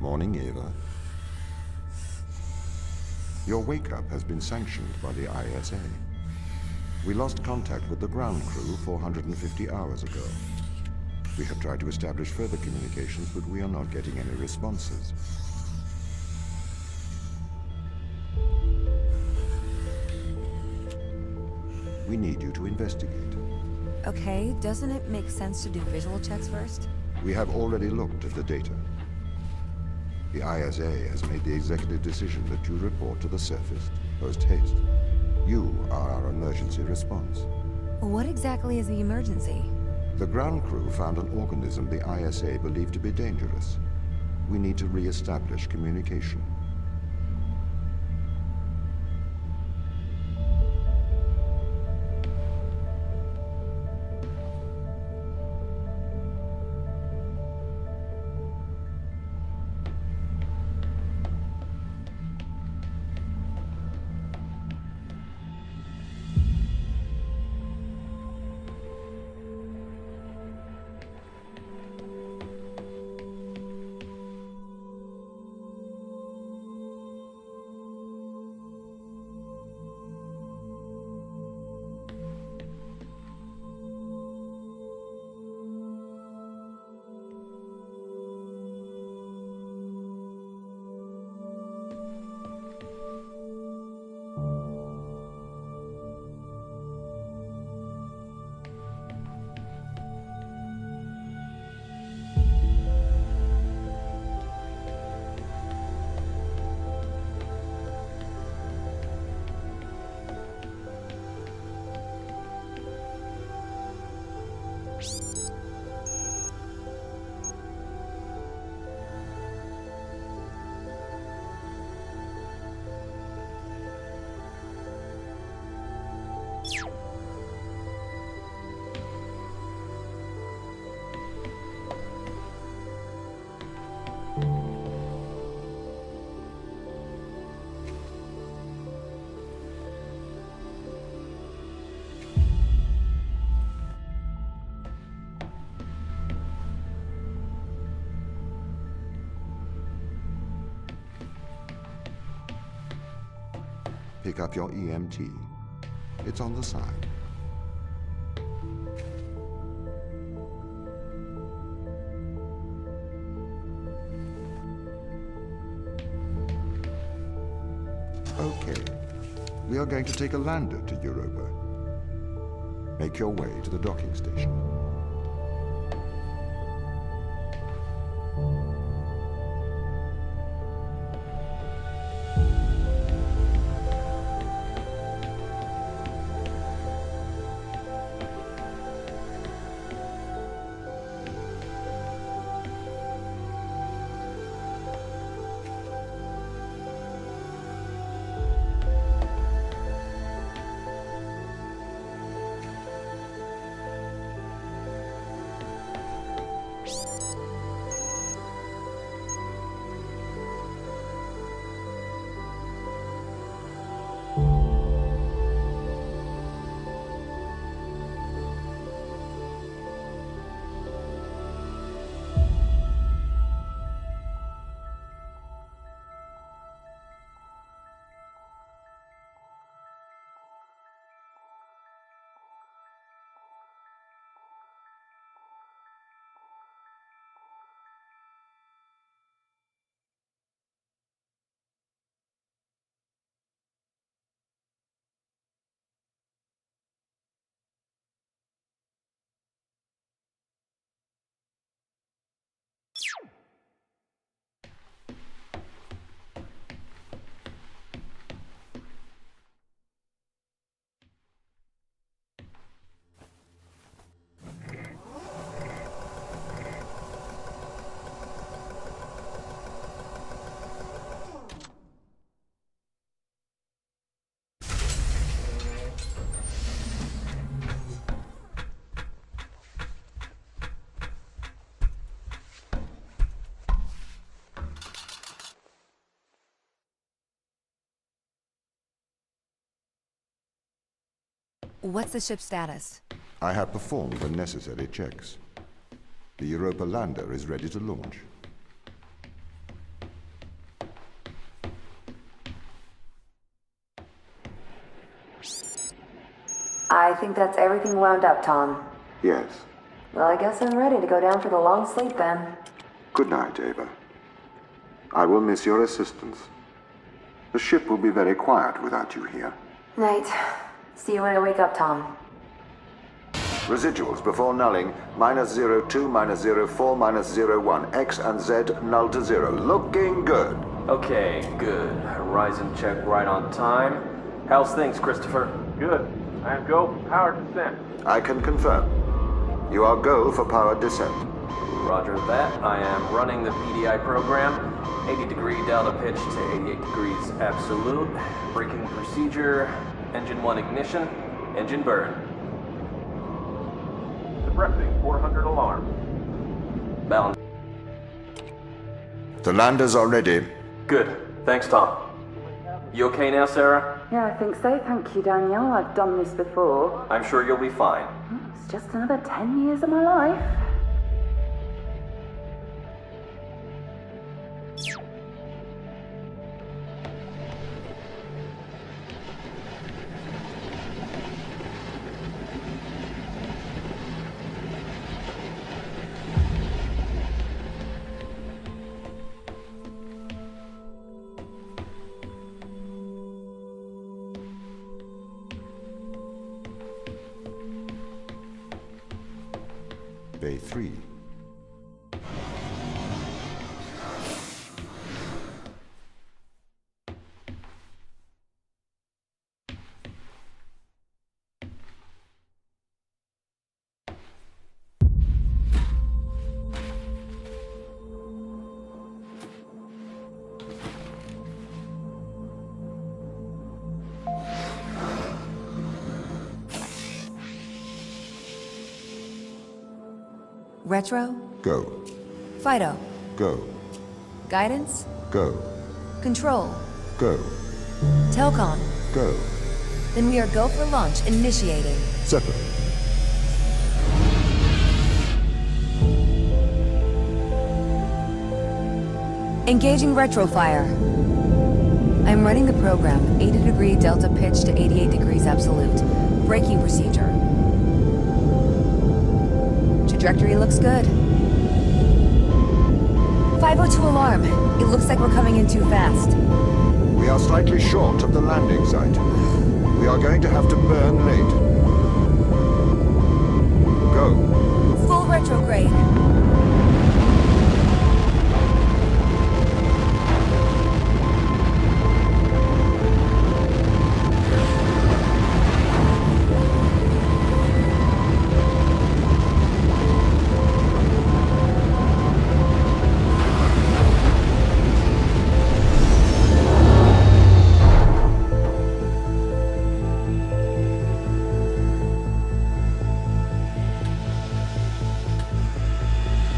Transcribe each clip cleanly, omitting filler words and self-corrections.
Morning, Eva. Your wake-up has been sanctioned by the ISA. We lost contact with the ground crew 450 hours ago. We have tried to establish further communications, but we are not getting any responses. We need you to investigate. Okay, doesn't it make sense to do visual checks first? We have already looked at the data. The ISA has made the executive decision that you report to the surface post-haste. You are our emergency response. What exactly is the emergency? The ground crew found an organism the ISA believed to be dangerous. We need to re-establish communication. Pick up your EMT. It's on the side. Okay. We are going to take a lander to Europa. Make your way to the docking station. What's the ship's status? I have performed the necessary checks. The Europa lander is ready to launch. I think that's everything wound up, Tom. Yes. Well, I guess I'm ready to go down for the long sleep then. Good night, Ava. I will miss your assistance. The ship will be very quiet without you here. Night. See you when I wake up, Tom. Residuals before nulling, -02, -04, -01. X and Z null to 0. Looking good. Okay, good. Horizon check right on time. How's things, Christopher? Good. I am go for power descent. I can confirm. You are go for powered descent. Roger that. I am running the PDI program. 80-degree delta pitch to 88 degrees absolute. Braking procedure. Engine 1 ignition. Engine burn. Suppressing 400 alarm. Balance. The landers are ready. Good. Thanks, Tom. You okay now, Sarah? Yeah, I think so. Thank you, Daniel. I've done this before. I'm sure you'll be fine. It's just another 10 years of my life. Bay 3. Retro? Go. Fido? Go. Guidance? Go. Control? Go. Telcon? Go. Then we are go for launch initiating. Settle. Engaging retrofire. I'm running the program. 80-degree delta pitch to 88 degrees absolute. Braking procedure. Trajectory looks good. 502 alarm. It looks like we're coming in too fast. We are slightly short of the landing site. We are going to have to burn late. Go. Full retrograde.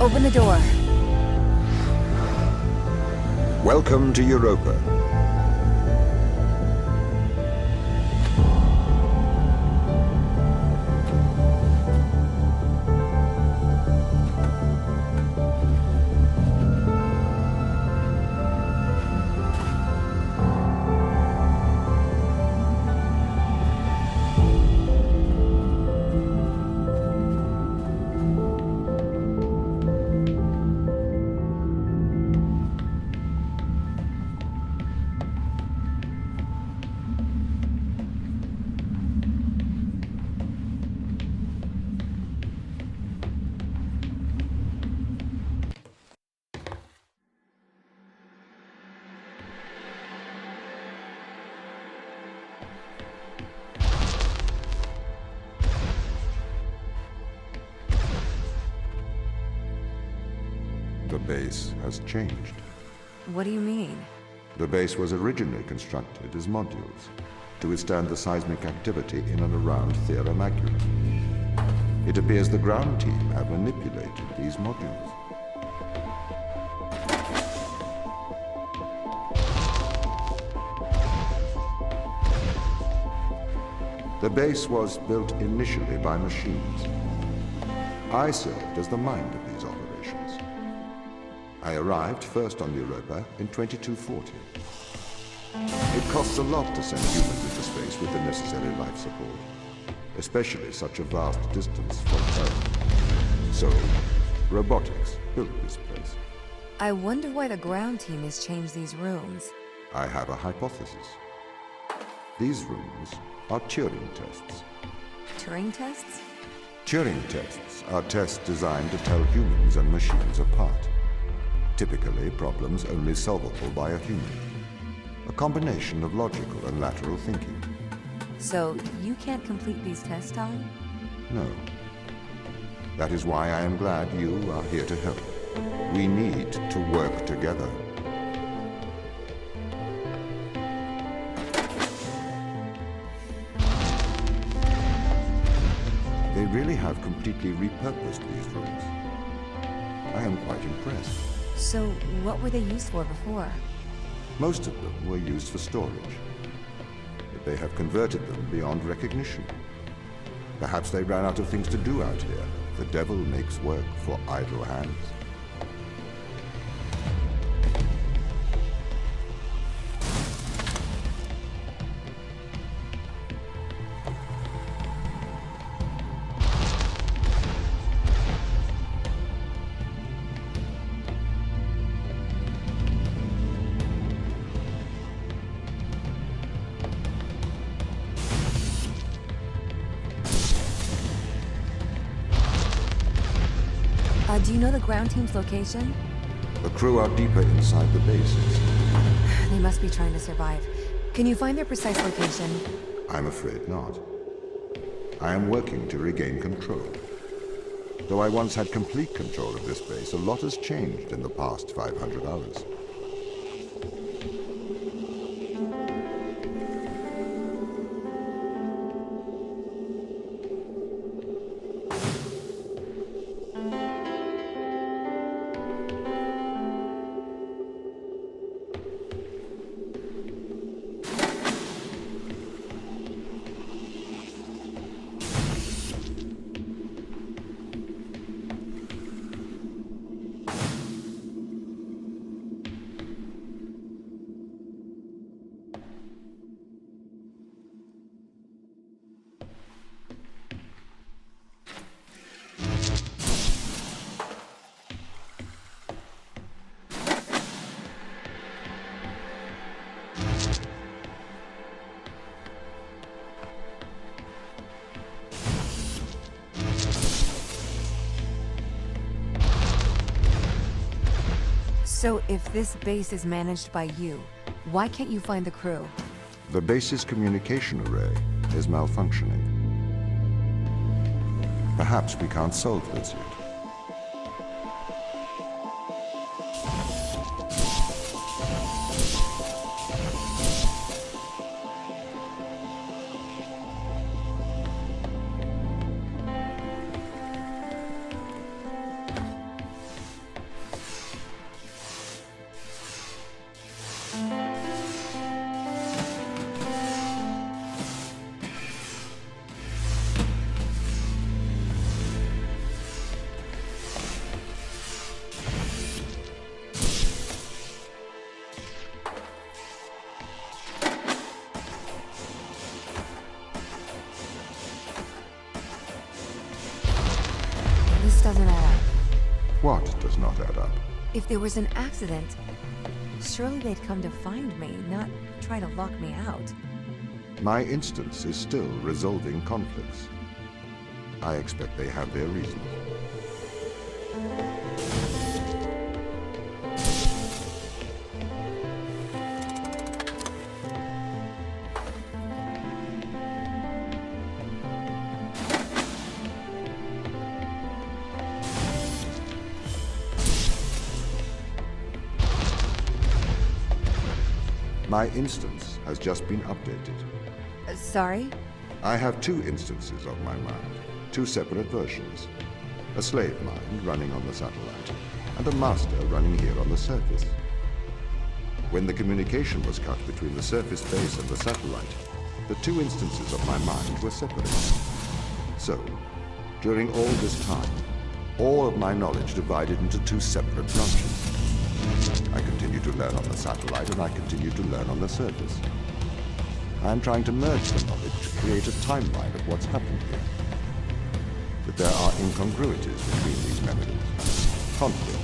Open the door. Welcome to Europa. The base has changed. What do you mean? The base was originally constructed as modules to withstand the seismic activity in and around Thera Macula. It appears the ground team have manipulated these modules. The base was built initially by machines. I served as the mind of these operations. I arrived first on Europa in 2240. It costs a lot to send humans into space with the necessary life support. especially such a vast distance from Earth. So, robotics built this place. I wonder why the ground team has changed these rooms. I have a hypothesis. These rooms are Turing tests. Turing tests? Turing tests are tests designed to tell humans and machines apart. Typically, problems only solvable by a human. A combination of logical and lateral thinking. So, you can't complete these tests, Tom? No. That is why I am glad you are here to help. We need to work together. They really have completely repurposed these rooms. I am quite impressed. So, what were they used for before? Most of them were used for storage. But they have converted them beyond recognition. Perhaps they ran out of things to do out here. The devil makes work for idle hands. Do you know the ground team's location? The crew are deeper inside the bases. They must be trying to survive. Can you find their precise location? I'm afraid not. I am working to regain control. Though I once had complete control of this base, a lot has changed in the past 500 hours. So, if this base is managed by you, why can't you find the crew? The base's communication array is malfunctioning. Perhaps we can't solve this yet. This doesn't add up. What does not add up? If there was an accident, surely they'd come to find me, not try to lock me out. My instance is still resolving conflicts. I expect they have their reasons. My instance has just been updated. Sorry? I have two instances of my mind, two separate versions. A slave mind running on the satellite, and a master running here on the surface. When the communication was cut between the surface base and the satellite, the two instances of my mind were separated. So, during all this time, all of my knowledge divided into two separate branches. I continue to learn on the satellite, and I continue to learn on the surface. I am trying to merge the knowledge to create a timeline of what's happened here. But there are incongruities between these memories. Conflict.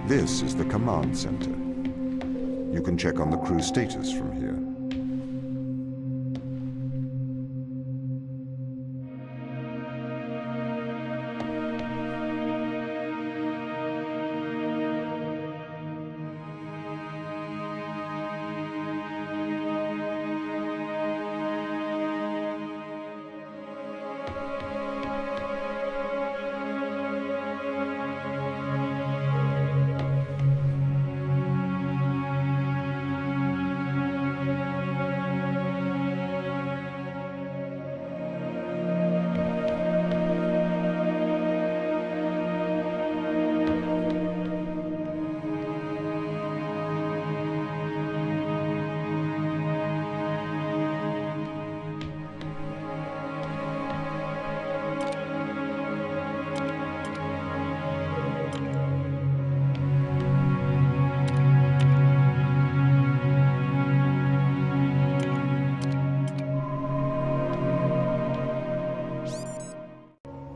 This is the command center. You can check on the crew status from here.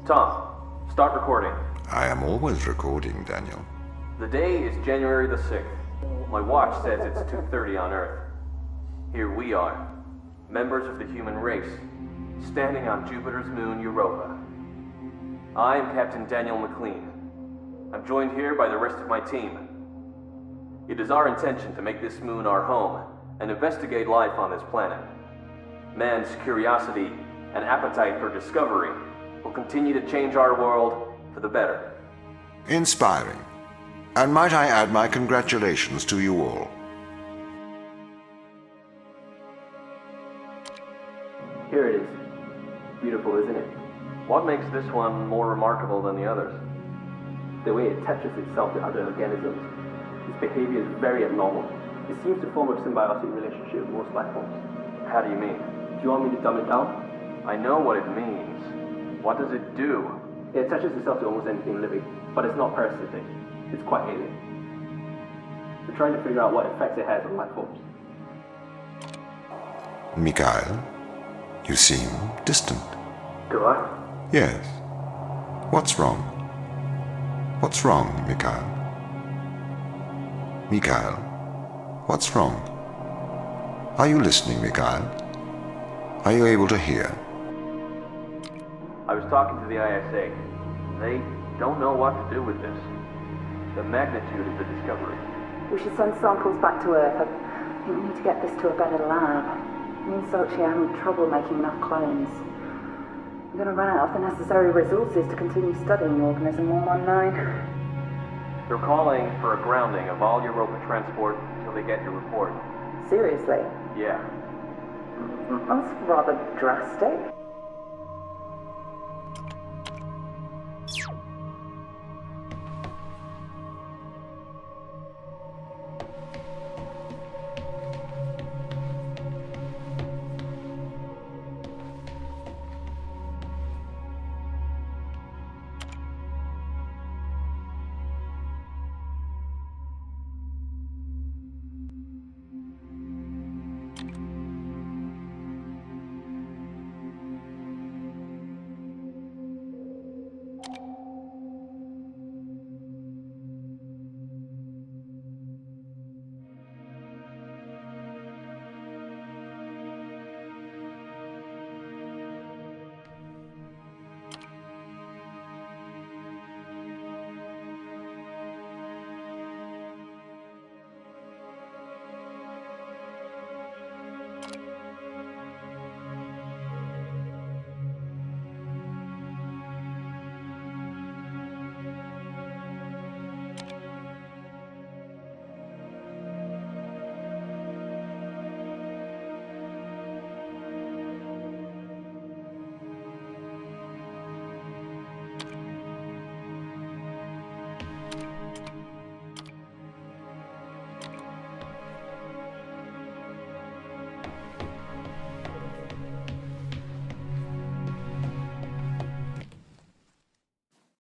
Tom, start recording. I am always recording, Daniel. The day is January the 6th. My watch says it's 2:30 on Earth. Here we are, members of the human race, standing on Jupiter's moon Europa. I am Captain Daniel McLean. I'm joined here by the rest of my team. It is our intention to make this moon our home and investigate life on this planet. Man's curiosity and appetite for discovery will continue to change our world for the better. Inspiring. And might I add my congratulations to you all. Here it is. Beautiful, isn't it? What makes this one more remarkable than the others? The way it attaches itself to other organisms. Its behavior is very abnormal. It seems to form a symbiotic relationship with most life forms. How do you mean? Do you want me to dumb it down? I know what it means. What does it do? It attaches itself to almost anything living, but it's not parasitic. It's quite alien. We're trying to figure out what effects it has on life forms. Mikhail, you seem distant. Do I? Yes. What's wrong? What's wrong, Mikhail? Mikhail, what's wrong? Are you listening, Mikhail? Are you able to hear? I was talking to the ISA. They don't know what to do with this. The magnitude of the discovery. We should send samples back to Earth. I think we need to get this to a better lab. Me and Sochi are having trouble making enough clones. We're going to run out of the necessary resources to continue studying organism 119. They're calling for a grounding of all Europa transport until they get your report. Seriously? Yeah. That's rather drastic.